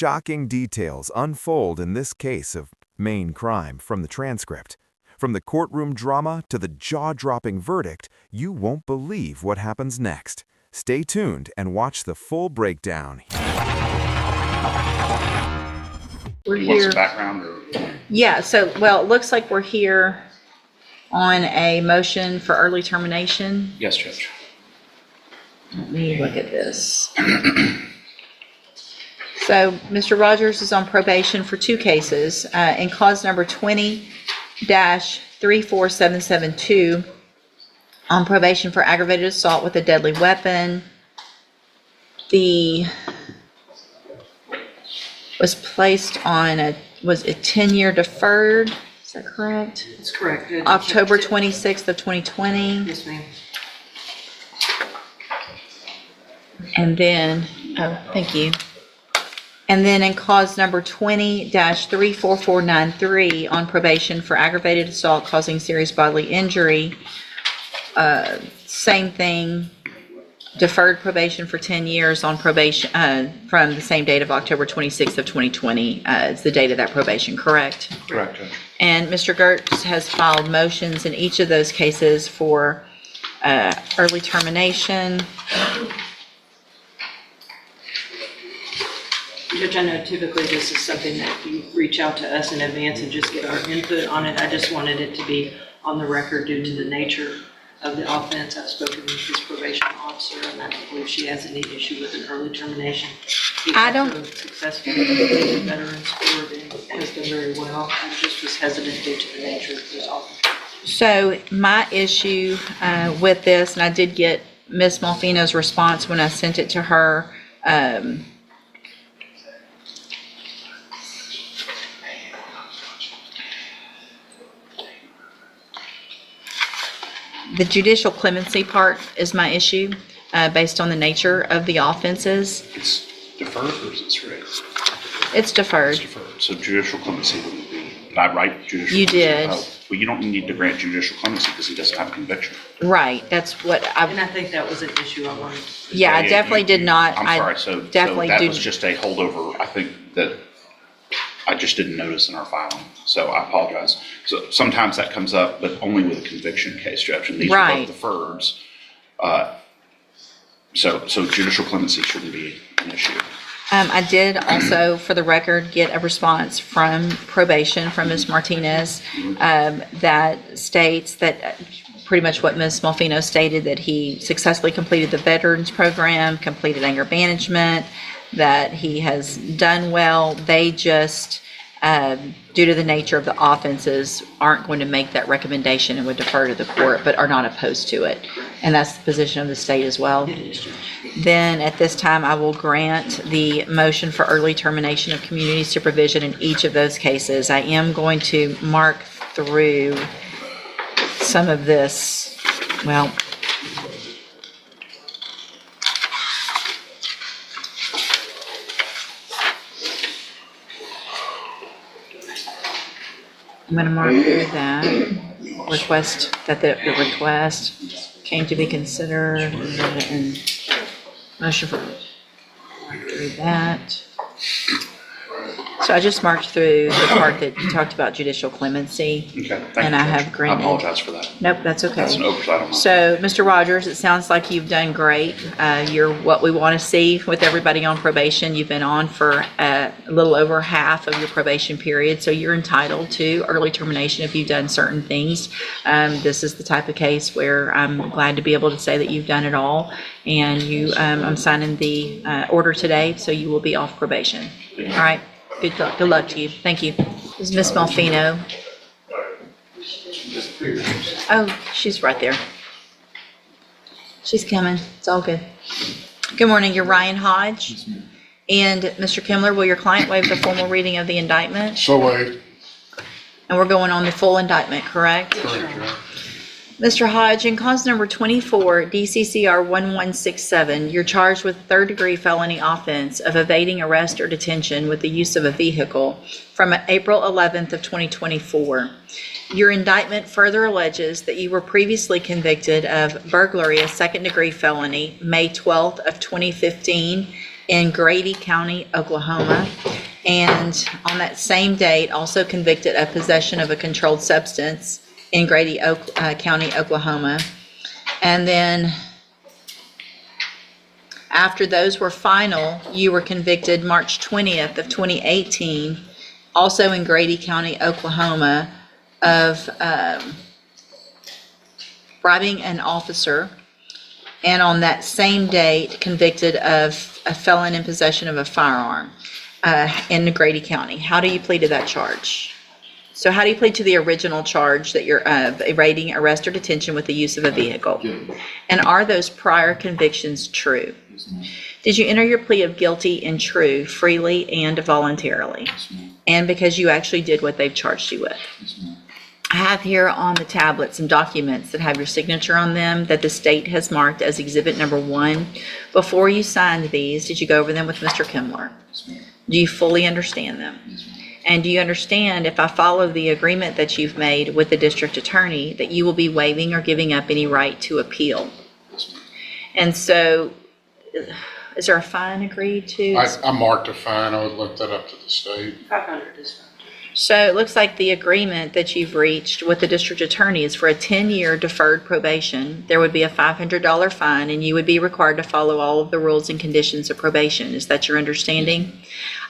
Shocking details unfold in this case of main crime from the transcript. From the courtroom drama to the jaw-dropping verdict, you won't believe what happens next. Stay tuned and watch the full breakdown. We're What's here. the background? Or? Yeah, so, well, it looks like we're here on a motion for early termination. Yes, Judge. Let me look at this. So, Mr. Rogers is on probation for two cases. In cause number 20-34772, on probation for aggravated assault with a deadly weapon. Was placed on was a 10-year deferred, is that correct? That's correct. October 26th of 2020. Yes, ma'am. And then, thank you. And then in cause number 20-34493, on probation for aggravated assault causing serious bodily injury, same thing, deferred probation for 10 years on probation from the same date of October 26th of 2020 is the date of that probation, correct? Correct, Judge. And Mr. Gertz has filed motions in each of those cases for early termination. Judge, I know typically this is something that you reach out to us in advance and just get our input on it. I just wanted it to be on the record due to the nature of the offense. I've spoken with his probation officer, and I don't believe she has any issue with an early termination. He also successfully completed Veterans Court and has done very well. I just was hesitant due to the nature of his offense. So my issue with this, and I did get Ms. Malfino's response when I sent it to her. The judicial clemency part is my issue, based on the nature of the offenses. It's deferred or is it straight? It's deferred. It's deferred. So judicial clemency wouldn't be. Did I write judicial You clemency? did. Oh, well, you don't need to grant judicial clemency because he doesn't have a conviction. Right, that's what And I, I think that was an issue I wanted. yeah, I definitely did not. I'm sorry. So definitely that do- was just a holdover. I think that I just didn't notice in our filing. So I apologize. So sometimes that comes up, but only with a conviction case, Judge. And these are Right. both deferreds. So judicial clemency shouldn't be an issue. I did also, for the record, get a response from probation from Ms. Martinez that states that pretty much what Ms. Malfino stated, that he successfully completed the veterans program, completed anger management, that he has done well. They just, due to the nature of the offenses, aren't going to make that recommendation and would defer to the court, but are not opposed to it. And that's the position of the state as well. It is, Judge. Then at this time, I will grant the motion for early termination of community supervision in each of those cases. I am going to mark through some of this, well, I'm going to mark through that request, that the request came to be considered and motion for, mark through that. So I just marked through the part that you talked about judicial clemency. Okay, thank And you, I Judge. have granted. I apologize for that. Nope, that's okay. That's an oversight on my part. So, Mr. Rogers, it sounds like you've done great. You're what we want to see with everybody on probation. You've been on for a little over half of your probation period, so you're entitled to early termination if you've done certain things. This is the type of case where I'm glad to be able to say that you've done it all. And you, I'm signing the order today, so you will be off probation. All right? Good luck to you. Thank you. This is Ms. Malfino. Oh, she's right there. She's coming. It's all good. Good morning. You're Ryan Hodge. And Mr. Kimler, will your client waive the formal reading of the indictment? So waived. And we're going on the full indictment, correct? Mr. Hodge, in cause number 24, DCCR 1167, you're charged with third-degree felony offense of evading arrest or detention with the use of a vehicle from April 11th of 2024. Your indictment further alleges that you were previously convicted of burglary, a second-degree felony, May 12th of 2015 in Grady County, Oklahoma, And on that same date, also convicted of possession of a controlled substance in Grady County, Oklahoma. And then after those were final, you were convicted March 20th of 2018, also in Grady County, Oklahoma, of bribing an officer. And on that same date, convicted of a felon in possession of a firearm in Grady County. How do you plead to that charge? So how do you plead to the original charge that you're evading arrest or detention with the use of a vehicle? And are those prior convictions true? Did you enter your plea of guilty in true, freely, and voluntarily? And because you actually did what they've charged you with? I have here on the tablet some documents that have your signature on them that the state has marked as exhibit number 1. Before you signed these, did you go over them with Mr. Kimler? Do you fully understand them? And do you understand, if I follow the agreement that you've made with the district attorney, that you will be waiving or giving up any right to appeal? And so, is there a fine agreed to? I marked a fine. I would look that up to the state. 500 is fine. So it looks like the agreement that you've reached with the district attorney is for a 10-year deferred probation. There would be a $500 fine, and you would be required to follow all of the rules and conditions of probation. Is that your understanding?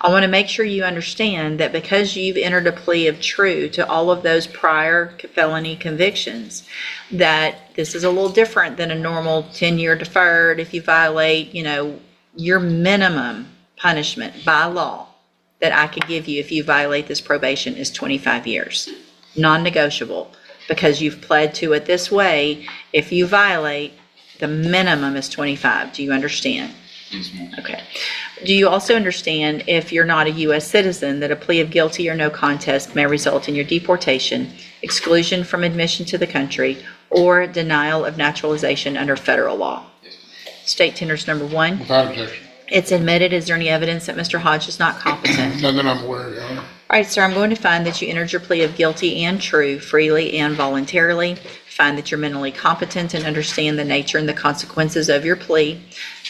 I want to make sure you understand that because you've entered a plea of true to all of those prior felony convictions, that this is a little different than a normal 10-year deferred. If you violate, your minimum punishment by law that I could give you if you violate this probation is 25 years, non-negotiable, because you've pled to it this way. If you violate, the minimum is 25. Do you understand? Yes, ma'am. Okay. Do you also understand, if you're not a U.S. citizen, that a plea of guilty or no contest may result in your deportation, exclusion from admission to the country, or denial of naturalization under federal law? Yes, ma'am. State tenders number 1. Without objection. It's admitted. Is there any evidence that Mr. Hodge is not competent? None that I'm aware of, Your Honor. All right, sir, I'm going to find that you entered your plea of guilty and true, freely and voluntarily. Find that you're mentally competent and understand the nature and the consequences of your plea.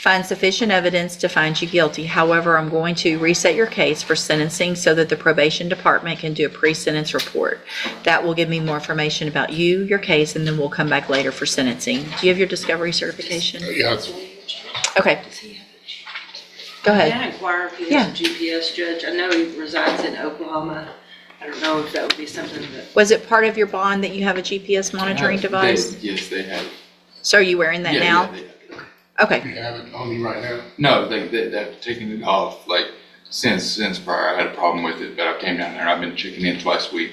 Find sufficient evidence to find you guilty. However, I'm going to reset your case for sentencing so that the probation department can do a pre-sentence report. That will give me more information about you, your case, and then we'll come back later for sentencing. Do you have your discovery certification? Yeah, it's- Okay. Go ahead. Can I inquire if he Yeah. has a GPS judge? I know he resides in Oklahoma. I don't know if that would be something that, Was it part of your bond that you have a GPS monitoring device? Yes, they have. So are you wearing that Yeah, now? yeah, they have. Okay. you have it on you right now. No, they've taken it off, like, since prior. I had a problem with it, but I came down there, I've been checking in twice a week.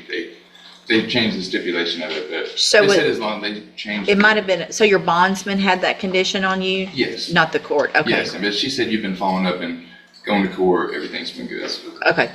They've changed the stipulation of it, but So they said it- as long as they changed. It might have been, so your bondsman had that condition on you? Yes. Not the court? Okay. Yes, but she said you've been following up and going to court, everything's been good. Okay.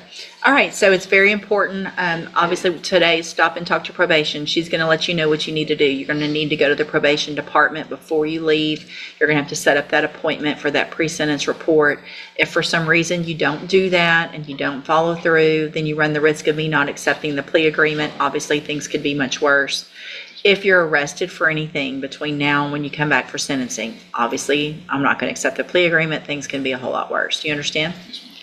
All right, so it's very important. Obviously, today, stop and talk to probation. She's going to let you know what you need to do. You're going to need to go to the probation department before you leave. You're going to have to set up that appointment for that pre-sentence report. If for some reason you don't do that and you don't follow through, then you run the risk of me not accepting the plea agreement. Obviously, things could be much worse. If you're arrested for anything between now and when you come back for sentencing, obviously, I'm not going to accept the plea agreement. Things can be a whole lot worse. Do you understand?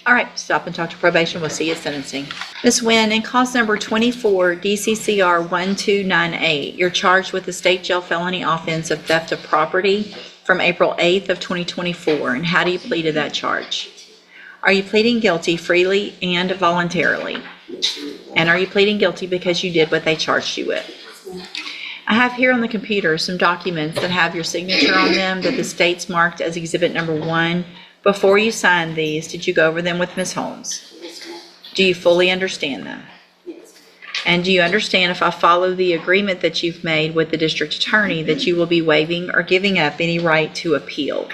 All right, stop and talk to probation. We'll see you at sentencing. Ms. Nguyen, in cause number 24 DCCR 1298, you're charged with the state jail felony offense of theft of property from April 8th of 2024. And how do you plead to that charge? Are you pleading guilty freely and voluntarily? And are you pleading guilty because you did what they charged you with? I have here on the computer some documents that have your signature on them that the state's marked as exhibit number 1. Before you signed these, did you go over them with Ms. Holmes? Do you fully understand them? And do you understand, if I follow the agreement that you've made with the district attorney, that you will be waiving or giving up any right to appeal?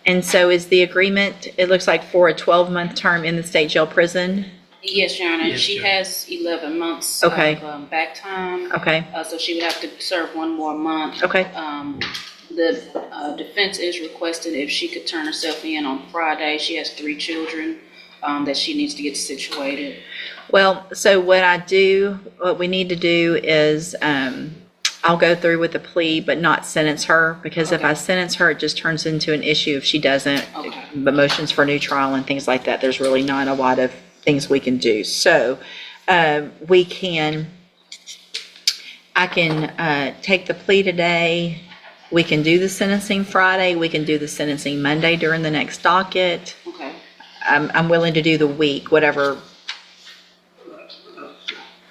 And so is the agreement, it looks like, for a 12-month term in the state jail prison? Yes, Your Honor. Yes, She Your has 11 months Okay. of back time. Okay, So she would have to serve one more month. okay. The defense is requesting if she could turn herself in on Friday. She has 3 children that she needs to get situated. Well, so what we need to do is I'll go through with the plea, but not sentence her, because if I Okay. sentence her, it just turns into an issue if she doesn't. Okay. The motions for new trial and things like that, there's really not a lot of things we can do. So, I can take the plea today. We can do the sentencing Friday. We can do the sentencing Monday during the next docket. Okay. I'm willing to do the week, whatever.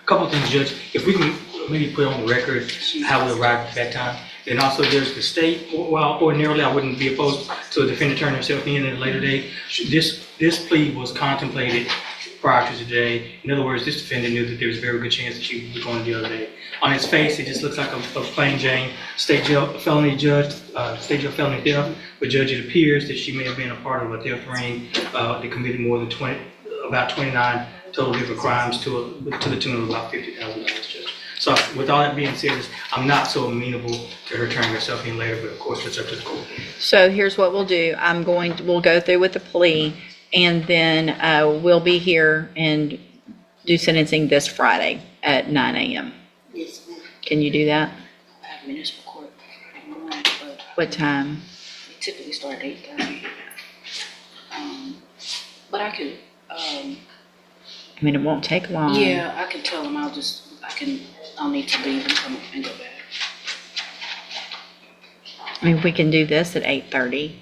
Couple of things, Judge. If we can maybe put on the record how we arrived at that time. And also there's the state, well, ordinarily I wouldn't be opposed to a defendant turning herself in at a later date. This plea was contemplated prior to today. In other words, this defendant knew that there was a very good chance that she would be going the other day. On its face, it just looks like a plain Jane state jail felony theft. But Judge, it appears that she may have been a part of a theft ring that committed more than about 29 total different crimes to the tune of about $50,000, Judge. So with all that being said, I'm not so amenable to her turning herself in later, but of course, it's up to the court. So here's what we'll do. We'll go through with the plea, and then we'll be here and do sentencing this Friday at 9 a.m. Yes, ma'am. Can you do that? I have municipal court Friday morning, but What time? we typically start at 8:30. But I could, I mean, it won't take long. yeah, I can tell them I'll need to leave and come and go back. I mean, we can do this at 8:30,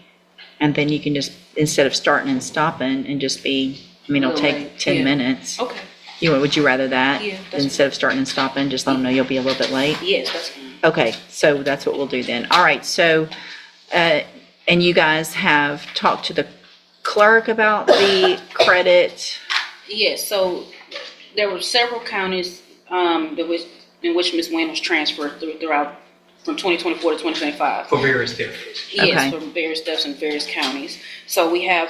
and then you can just, instead of starting and stopping, and just be, I mean, it'll Little take late, 10 yeah. minutes. Okay, Would you rather that? Yeah, that's Instead of starting and stopping, just let them know you'll be a little bit late? yes, that's fine. Okay, so that's what we'll do then. All right, so, and you guys have talked to the clerk about the credit? Yes, so there were several counties in which Ms. Wynn was transferred throughout from 2024 to 2025. For various thefts. Okay. Yes, from various steps in various counties. So we have,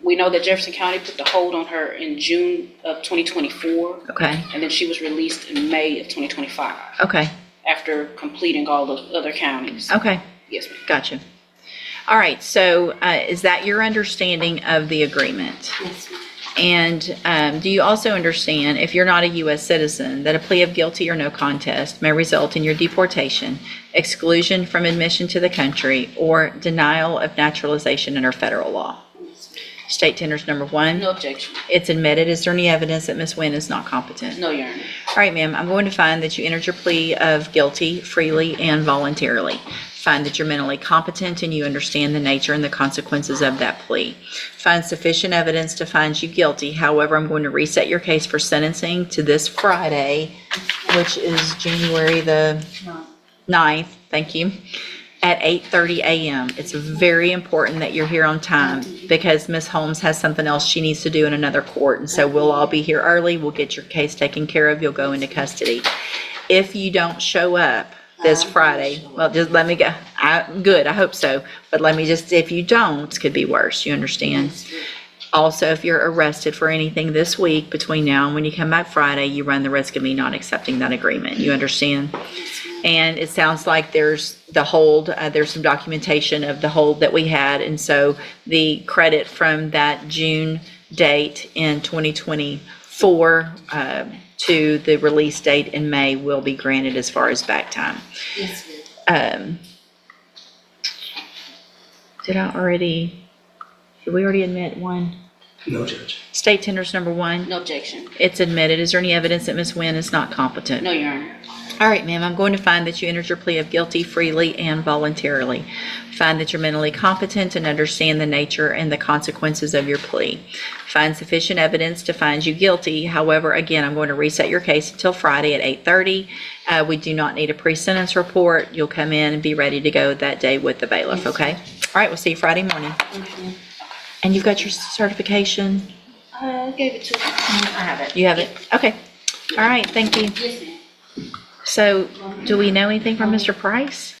we know that Jefferson County put the hold on her in June of 2024, Okay, and then she was released in May of 2025 okay, after completing all the other counties. okay, Yes, ma'am. gotcha. All right, so is that your understanding of the agreement? Yes, ma'am. And do you also understand, if you're not a U.S. citizen, that a plea of guilty or no contest may result in your deportation, exclusion from admission to the country, or denial of naturalization under federal law? State tenders number 1. No objection. It's admitted. Is there any evidence that Ms. Wynn is not competent? No, Your Honor. All right, ma'am, I'm going to find that you entered your plea of guilty freely and voluntarily. Find that you're mentally competent and you understand the nature and the consequences of that plea. Find sufficient evidence to find you guilty. However, I'm going to reset your case for sentencing to this Friday, which is January the 9th, thank you, at 8:30 a.m. It's very important that you're here on time because Ms. Holmes has something else she needs to do in another court. And so we'll all be here early. We'll get your case taken care of. You'll go into custody. If you don't show up this Friday, well, just let me go. Good, I hope so. But let me just, if you don't, it could be worse. You understand? Also, if you're arrested for anything this week between now and when you come back Friday, you run the risk of me not accepting that agreement. You understand? And it sounds like there's the hold, there's some documentation of the hold that we had. And so the credit from that June date in 2024 to the release date in May will be granted as far as back time. Yes, ma'am. Did we already admit one? No, Judge. State tenders number 1. No objection. It's admitted. Is there any evidence that Ms. Wynn is not competent? No, Your Honor. All right, ma'am, I'm going to find that you entered your plea of guilty freely and voluntarily. Find that you're mentally competent and understand the nature and the consequences of your plea. Find sufficient evidence to find you guilty. However, again, I'm going to reset your case until Friday at 8:30. We do not need a pre-sentence report. You'll come in and be ready to go that day with the bailiff, okay? All right, we'll see you Friday morning. And you've got your certification? I gave it to her. I have it. You have it? Okay. All right, thank you. Yes, ma'am. So, do we know anything from Mr. Price?